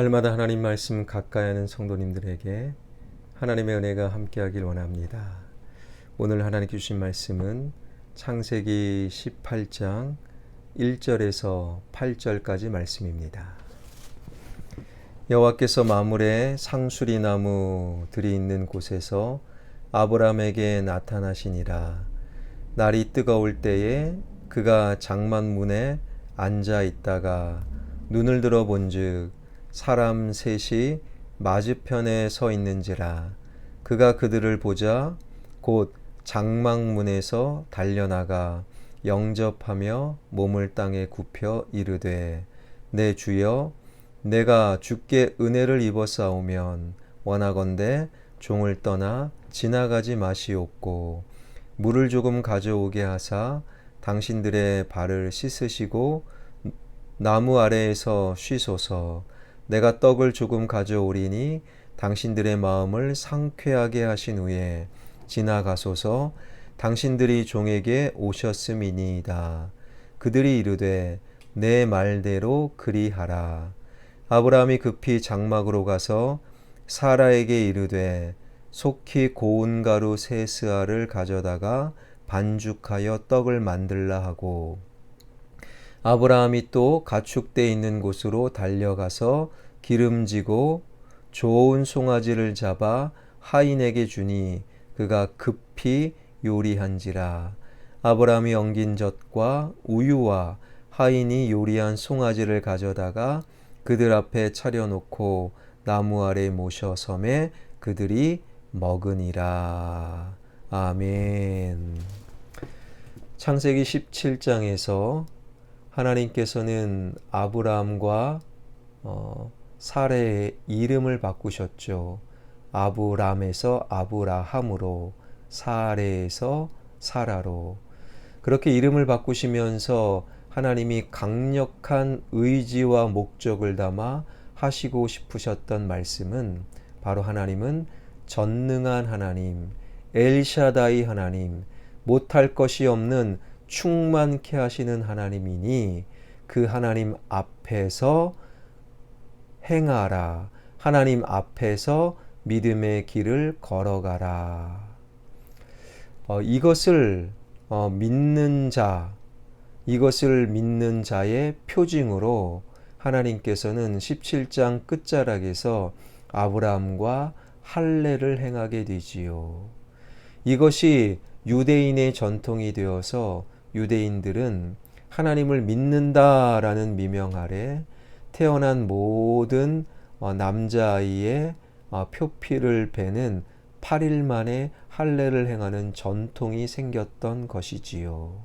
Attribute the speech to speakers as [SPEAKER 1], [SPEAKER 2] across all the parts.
[SPEAKER 1] 날마다 하나님 말씀 가까이 하는 성도님들에게 하나님의 은혜가 함께하길 원합니다. 오늘 하나님 주신 말씀은 창세기 18장 1절에서 8절까지 말씀입니다. 여호와께서 마물에 상수리 나무들이 있는 곳에서 아브라함에게 나타나시니라. 날이 뜨거울 때에 그가 장막문에 앉아 있다가 눈을 들어 본즉 사람 셋이 맞은편에 서 있는지라. 그가 그들을 보자 곧 장막문에서 달려나가 영접하며 몸을 땅에 굽혀 이르되, 내 주여, 내가 주께 은혜를 입었사오면 원하건대 종을 떠나 지나가지 마시옵고 물을 조금 가져오게 하사 당신들의 발을 씻으시고 나무 아래에서 쉬소서. 내가 떡을 조금 가져오리니 당신들의 마음을 상쾌하게 하신 후에 지나가소서. 당신들이 종에게 오셨음이니이다. 그들이 이르되, 내 말대로 그리하라. 아브라함이 급히 장막으로 가서 사라에게 이르되, 속히 고운 가루 세 스아를 가져다가 반죽하여 떡을 만들라 하고, 아브라함이 또 가축대 있는 곳으로 달려가서 기름지고 좋은 송아지를 잡아 하인에게 주니 그가 급히 요리한지라. 아브라함이 엉긴 젖과 우유와 하인이 요리한 송아지를 가져다가 그들 앞에 차려놓고 나무 아래 모셔 섬에 그들이 먹으니라. 아멘. 창세기 17장에서 하나님께서는 아브라함과 사레의 이름을 바꾸셨죠. 아브람에서 아브라함으로, 사레에서 사라로. 그렇게 이름을 바꾸시면서 하나님이 강력한 의지와 목적을 담아 하시고 싶으셨던 말씀은 바로 하나님은 전능한 하나님, 엘샤다이 하나님, 못할 것이 없는 충만케 하시는 하나님이니 그 하나님 앞에서 행하라. 하나님 앞에서 믿음의 길을 걸어가라. 이것을 믿는 자, 이것을 믿는 자의 표징으로 하나님께서는 17장 끝자락에서 아브라함과 할례를 행하게 되지요. 이것이 유대인의 전통이 되어서 유대인들은 하나님을 믿는다라는 미명 아래 태어난 모든 남자아이의 표피를 베는 8일 만에 할례를 행하는 전통이 생겼던 것이지요.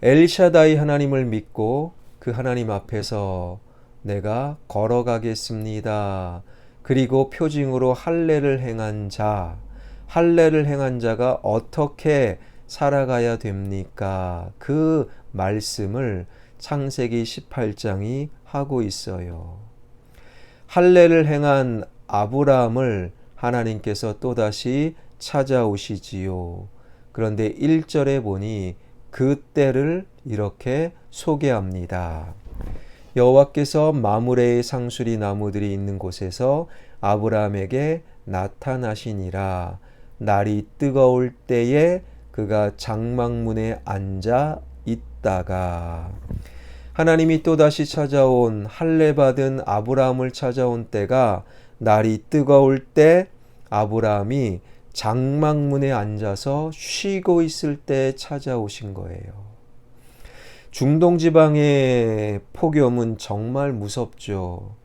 [SPEAKER 1] 엘샤다이 하나님을 믿고 그 하나님 앞에서 내가 걸어가겠습니다. 그리고 표징으로 할례를 행한 자, 할례를 행한 자가 어떻게 살아가야 됩니까? 그 말씀을 창세기 18장이 하고 있어요. 할례를 행한 아브라함을 하나님께서 또다시 찾아오시지요. 그런데 1절에 보니 그 때를 이렇게 소개합니다. 여호와께서 마므레의 상수리 나무들이 있는 곳에서 아브라함에게 나타나시니라. 날이 뜨거울 때에 그가 장막문에 앉아 있다가. 하나님이 또다시 찾아온, 할례 받은 아브라함을 찾아온 때가 날이 뜨거울 때 아브라함이 장막문에 앉아서 쉬고 있을 때 찾아오신 거예요. 중동 지방의 폭염은 정말 무섭죠.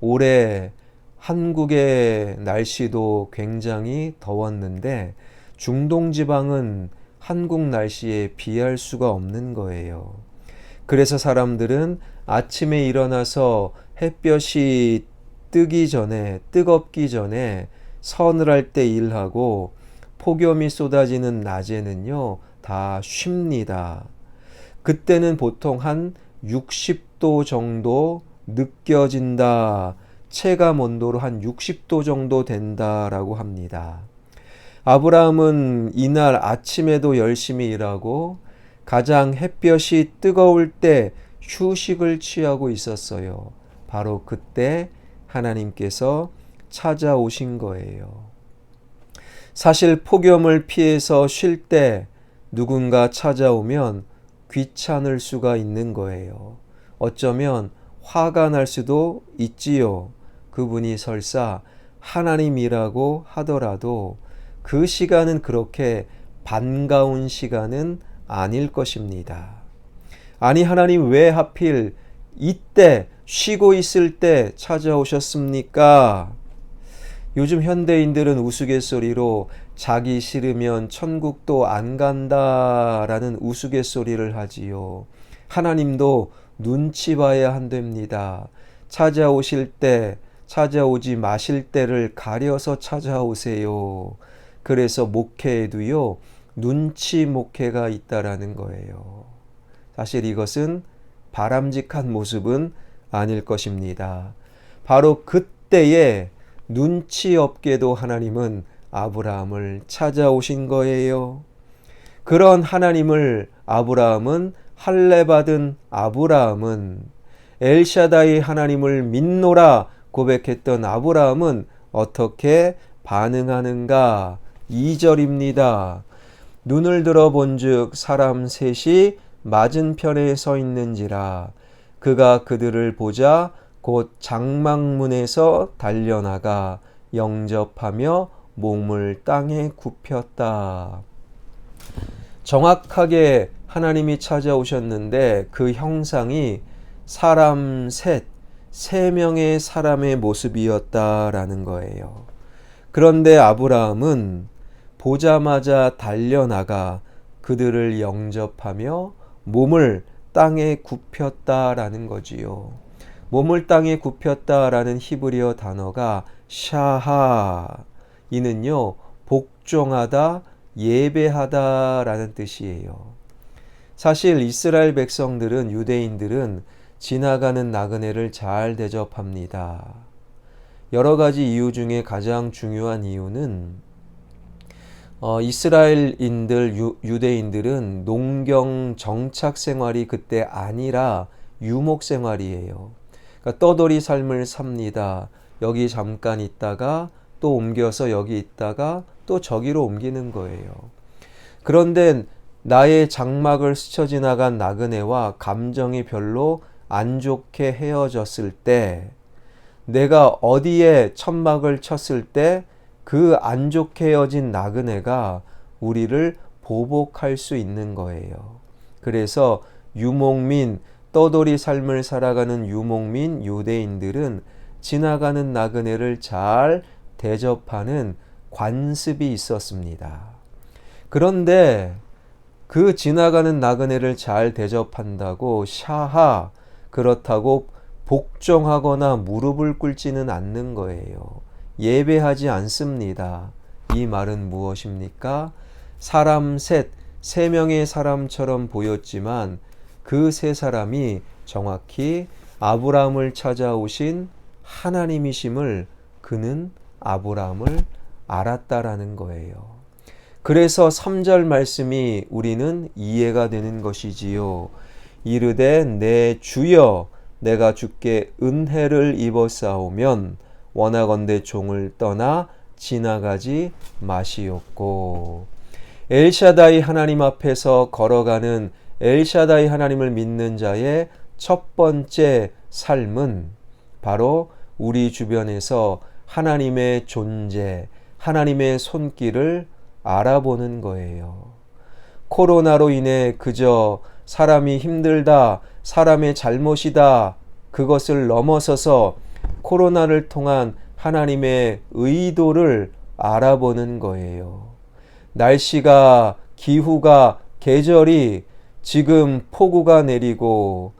[SPEAKER 1] 올해 한국의 날씨도 굉장히 더웠는데 중동 지방은 한국 날씨에 비할 수가 없는 거예요. 그래서 사람들은 아침에 일어나서 햇볕이 뜨기 전에, 뜨겁기 전에 서늘할 때 일하고 폭염이 쏟아지는 낮에는요, 다 쉽니다. 그때는 보통 한 60도 정도 느껴진다. 체감 온도로 한 60도 정도 된다라고 합니다. 아브라함은 이날 아침에도 열심히 일하고 가장 햇볕이 뜨거울 때 휴식을 취하고 있었어요. 바로 그때 하나님께서 찾아오신 거예요. 사실 폭염을 피해서 쉴 때 누군가 찾아오면 귀찮을 수가 있는 거예요. 어쩌면 화가 날 수도 있지요. 그분이 설사 하나님이라고 하더라도 그 시간은 그렇게 반가운 시간은 아닐 것입니다. 아니, 하나님 왜 하필 이때 쉬고 있을 때 찾아오셨습니까? 요즘 현대인들은 우스갯소리로 자기 싫으면 천국도 안 간다라는 우스갯소리를 하지요. 하나님도 눈치 봐야 한답니다. 찾아오실 때, 찾아오지 마실 때를 가려서 찾아오세요. 그래서 목회에도요, 눈치 목회가 있다라는 거예요. 사실 이것은 바람직한 모습은 아닐 것입니다. 바로 그때에 눈치 없게도 하나님은 아브라함을 찾아오신 거예요. 그런 하나님을 아브라함은 할례받은 아브라함은 엘샤다이 하나님을 믿노라 고백했던 아브라함은 어떻게 반응하는가? 2절입니다. 눈을 들어 본즉 사람 셋이 맞은편에 서 있는지라 그가 그들을 보자 곧 장막문에서 달려나가 영접하며 몸을 땅에 굽혔다. 정확하게 하나님이 찾아오셨는데 그 형상이 사람 세 명의 사람의 모습이었다라는 거예요. 그런데 아브라함은 보자마자 달려나가 그들을 영접하며 몸을 땅에 굽혔다라는 거지요. 몸을 땅에 굽혔다라는 히브리어 단어가 샤하. 이는요, 복종하다, 예배하다라는 뜻이에요. 사실 이스라엘 백성들은, 유대인들은 지나가는 나그네를 잘 대접합니다. 여러 가지 이유 중에 가장 중요한 이유는 이스라엘인들, 유대인들은 농경 정착 생활이 그때 아니라 유목 생활이에요. 그러니까 떠돌이 삶을 삽니다. 여기 잠깐 있다가 또 옮겨서 여기 있다가 또 저기로 옮기는 거예요. 그런데 나의 장막을 스쳐 지나간 나그네와 감정이 별로 안 좋게 헤어졌을 때, 내가 어디에 천막을 쳤을 때 그 안 좋게 헤어진 나그네가 우리를 보복할 수 있는 거예요. 그래서 유목민, 떠돌이 삶을 살아가는 유목민 유대인들은 지나가는 나그네를 잘 대접하는 관습이 있었습니다. 그런데 그 지나가는 나그네를 잘 대접한다고 샤하, 그렇다고 복종하거나 무릎을 꿇지는 않는 거예요. 예배하지 않습니다. 이 말은 무엇입니까? 사람 세 명의 사람처럼 보였지만 그 세 사람이 정확히 아브라함을 찾아오신 하나님이심을 그는 아브라함을 알았다라는 거예요. 그래서 3절 말씀이 우리는 이해가 되는 것이지요. 이르되 내 주여 내가 주께 은혜를 입었사오면 원하건대 종을 떠나 지나가지 마시옵고. 엘샤다이 하나님 앞에서 걸어가는 엘샤다이 하나님을 믿는 자의 첫 번째 삶은 바로 우리 주변에서 하나님의 존재, 하나님의 손길을 알아보는 거예요. 코로나로 인해 그저 사람이 힘들다, 사람의 잘못이다, 그것을 넘어서서 코로나를 통한 하나님의 의도를 알아보는 거예요. 날씨가, 기후가, 계절이 지금 폭우가 내리고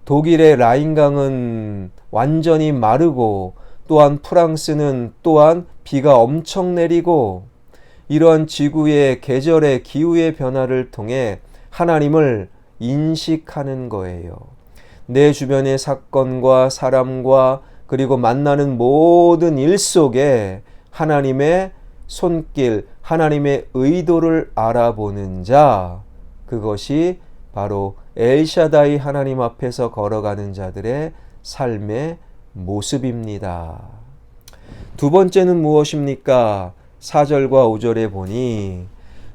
[SPEAKER 1] 독일의 라인강은 완전히 마르고 또한 프랑스는 또한 비가 엄청 내리고 이러한 지구의 계절의 기후의 변화를 통해 하나님을 인식하는 거예요. 내 주변의 사건과 사람과 그리고 만나는 모든 일 속에 하나님의 손길, 하나님의 의도를 알아보는 자, 그것이 바로 엘샤다이 하나님 앞에서 걸어가는 자들의 삶의 모습입니다. 두 번째는 무엇입니까? 4절과 5절에 보니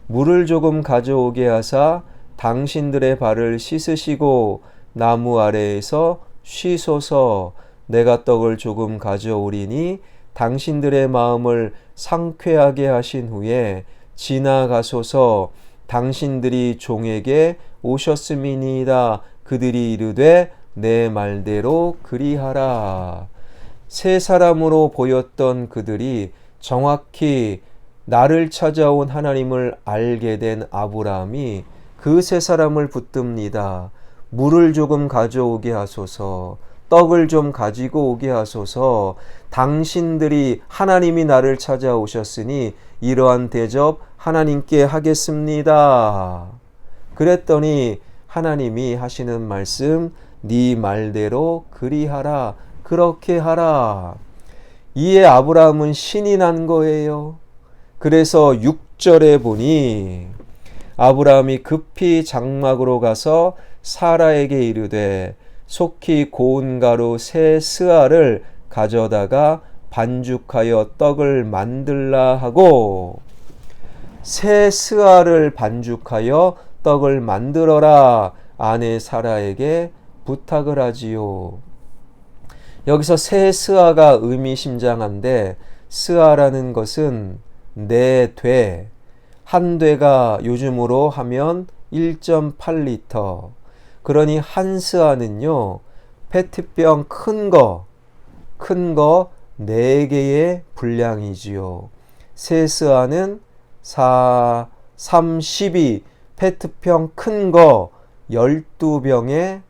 [SPEAKER 1] 물을 조금 가져오게 하사 당신들의 발을 씻으시고 나무 아래에서 쉬소서. 내가 떡을 조금 가져오리니 당신들의 마음을 상쾌하게 하신 후에 지나가소서. 당신들이 종에게 오셨음이니이다. 그들이 이르되 내 말대로 그리하라. 세 사람으로 보였던 그들이 정확히 나를 찾아온 하나님을 알게 된 아브라함이 그 세 사람을 붙듭니다. 물을 조금 가져오게 하소서. 떡을 좀 가지고 오게 하소서. 당신들이 하나님이 나를 찾아오셨으니 이러한 대접 하나님께 하겠습니다. 그랬더니 하나님이 하시는 말씀, 네 말대로 그리하라. 그렇게 하라. 이에 아브라함은 신이 난 거예요. 그래서 6절에 보니 아브라함이 급히 장막으로 가서 사라에게 이르되 속히 고운 가루 세 스아를 가져다가 반죽하여 떡을 만들라 하고, 세 스아를 반죽하여 떡을 만들어라 아내 사라에게 부탁을 하지요. 여기서 세 스아가 의미심장한데, 스아라는 것은 네 돼, 한 돼가 요즘으로 하면 1.8리터. 그러니 한 스아는요, 페트병 큰 거 4개의 분량이지요. 세 스아는 32 페트병 큰 거 12병에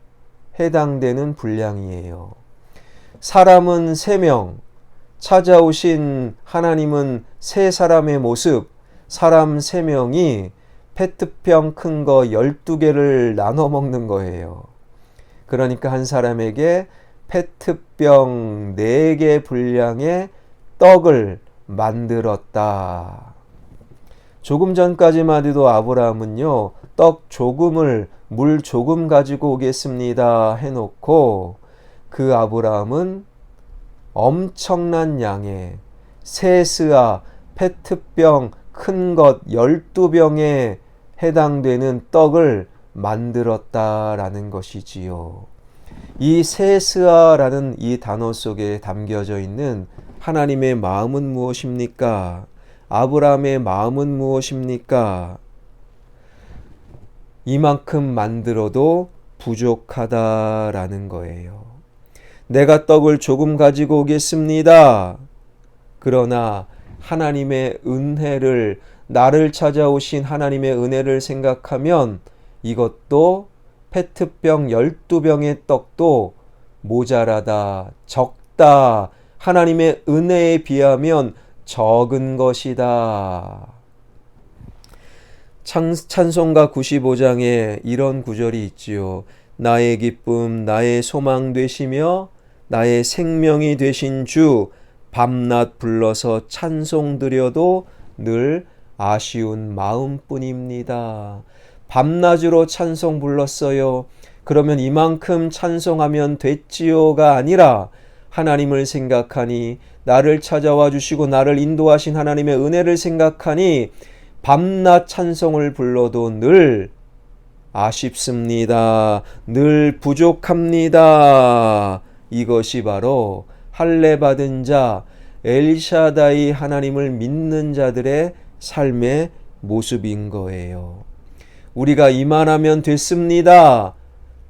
[SPEAKER 1] 해당되는 분량이에요. 사람은 3명, 찾아오신 하나님은 세 사람의 모습, 사람 3명이 페트병 큰 거 12개를 나눠 먹는 거예요. 그러니까 한 사람에게 페트병 4개 분량의 떡을 만들었다. 조금 전까지만 해도 아브라함은요, 떡 조금을 물 조금 가지고 오겠습니다 해놓고, 그 아브라함은 엄청난 양의 세 스아 페트병 큰 것 12병에 해당되는 떡을 만들었다라는 것이지요. 이 세스아라는 이 단어 속에 담겨져 있는 하나님의 마음은 무엇입니까? 아브라함의 마음은 무엇입니까? 이만큼 만들어도 부족하다라는 거예요. 내가 떡을 조금 가지고 오겠습니다. 그러나 하나님의 은혜를, 나를 찾아오신 하나님의 은혜를 생각하면 이것도 페트병 12병의 떡도 모자라다, 적다, 하나님의 은혜에 비하면 적은 것이다. 찬송가 95장에 이런 구절이 있지요. 나의 기쁨, 나의 소망 되시며 나의 생명이 되신 주, 밤낮 불러서 찬송 드려도 늘 아쉬운 마음뿐입니다. 밤낮으로 찬송 불렀어요. 그러면 이만큼 찬송하면 됐지요가 아니라 하나님을 생각하니, 나를 찾아와 주시고 나를 인도하신 하나님의 은혜를 생각하니 밤낮 찬송을 불러도 늘 아쉽습니다. 늘 부족합니다. 이것이 바로 할례 받은 자, 엘샤다이 하나님을 믿는 자들의 삶의 모습인 거예요. 우리가 이만하면 됐습니다.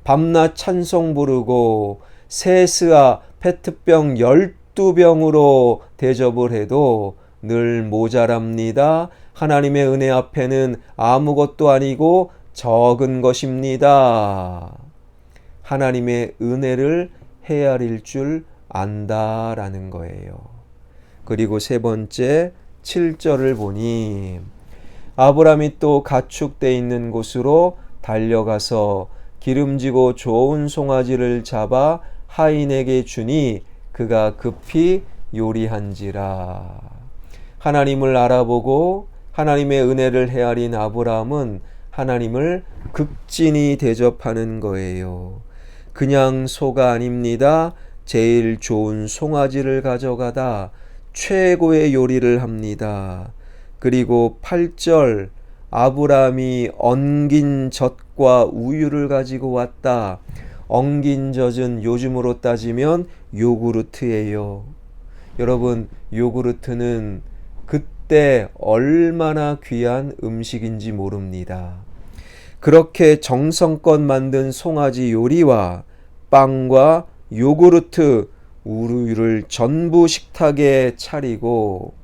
[SPEAKER 1] 밤낮 찬송 부르고 세스아 페트병 12병으로 대접을 해도 늘 모자랍니다. 하나님의 은혜 앞에는 아무것도 아니고 적은 것입니다. 하나님의 은혜를 헤아릴 줄 안다라는 거예요. 그리고 세 번째 7절을 보니 아브라함이 또 가축돼 있는 곳으로 달려가서 기름지고 좋은 송아지를 잡아 하인에게 주니 그가 급히 요리한지라. 하나님을 알아보고 하나님의 은혜를 헤아린 아브라함은 하나님을 극진히 대접하는 거예요. 그냥 소가 아닙니다. 제일 좋은 송아지를 가져가다 최고의 요리를 합니다. 그리고 8절 아브라함이 엉긴 젖과 우유를 가지고 왔다. 엉긴 젖은 요즘으로 따지면 요구르트예요. 여러분, 요구르트는 그때 얼마나 귀한 음식인지 모릅니다. 그렇게 정성껏 만든 송아지 요리와 빵과 요구르트, 우유를 전부 식탁에 차리고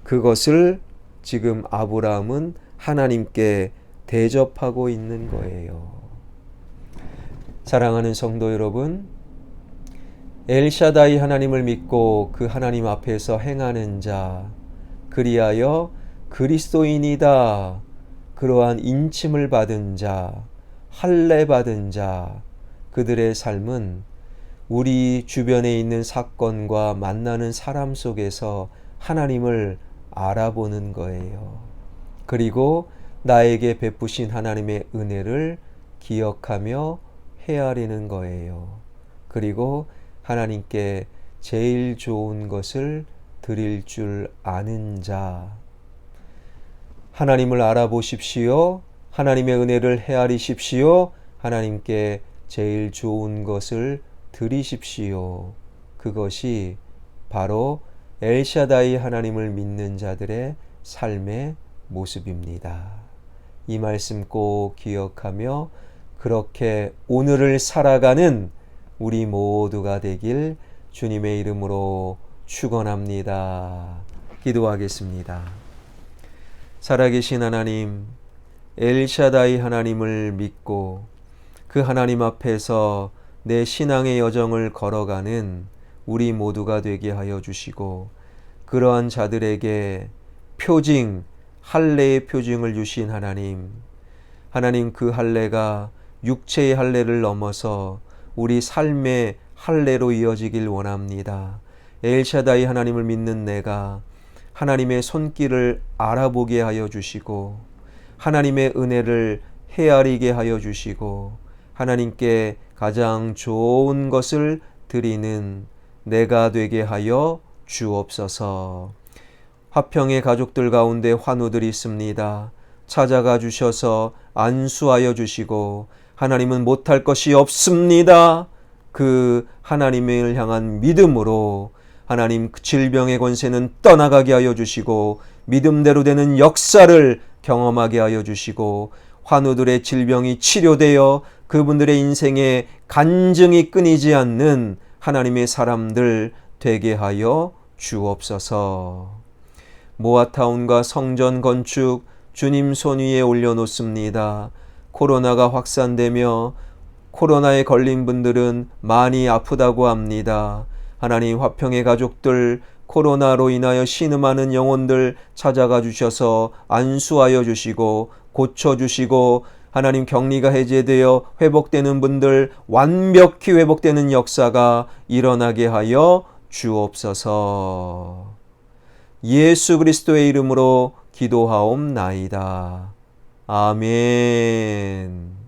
[SPEAKER 1] 그것을 지금 아브라함은 하나님께 대접하고 있는 거예요. 사랑하는 성도 여러분, 엘샤다이 하나님을 믿고 그 하나님 앞에서 행하는 자, 그리하여 그리스도인이다, 그러한 인침을 받은 자, 할례 받은 자, 그들의 삶은 우리 주변에 있는 사건과 만나는 사람 속에서 하나님을 알아보는 거예요. 그리고 나에게 베푸신 하나님의 은혜를 기억하며 헤아리는 거예요. 그리고 하나님께 제일 좋은 것을 드릴 줄 아는 자. 하나님을 알아보십시오. 하나님의 은혜를 헤아리십시오. 하나님께 제일 좋은 것을 드리십시오. 그것이 바로 엘샤다이 하나님을 믿는 자들의 삶의 모습입니다. 이 말씀 꼭 기억하며 그렇게 오늘을 살아가는 우리 모두가 되길 주님의 이름으로 축원합니다. 기도하겠습니다. 살아계신 하나님, 엘샤다이 하나님을 믿고 그 하나님 앞에서 내 신앙의 여정을 걸어가는 우리 모두가 되게 하여 주시고, 그러한 자들에게 표징, 할례의 표징을 주신 하나님, 그 할례가 육체의 할례를 넘어서 우리 삶의 할례로 이어지길 원합니다. 엘샤다이 하나님을 믿는 내가 하나님의 손길을 알아보게 하여 주시고, 하나님의 은혜를 헤아리게 하여 주시고, 하나님께 가장 좋은 것을 드리는 내가 되게 하여 주옵소서. 화평의 가족들 가운데 환우들이 있습니다. 찾아가 주셔서 안수하여 주시고, 하나님은 못할 것이 없습니다. 그 하나님을 향한 믿음으로 하나님 그 질병의 권세는 떠나가게 하여 주시고, 믿음대로 되는 역사를 경험하게 하여 주시고, 환우들의 질병이 치료되어 그분들의 인생에 간증이 끊이지 않는 하나님의 사람들 되게 하여 주옵소서. 모아타운과 성전 건축 주님 손 위에 올려놓습니다. 코로나가 확산되며 코로나에 걸린 분들은 많이 아프다고 합니다. 하나님, 화평의 가족들, 코로나로 인하여 신음하는 영혼들 찾아가 주셔서 안수하여 주시고 고쳐주시고, 하나님 격리가 해제되어 회복되는 분들 완벽히 회복되는 역사가 일어나게 하여 주옵소서. 예수 그리스도의 이름으로 기도하옵나이다. 아멘.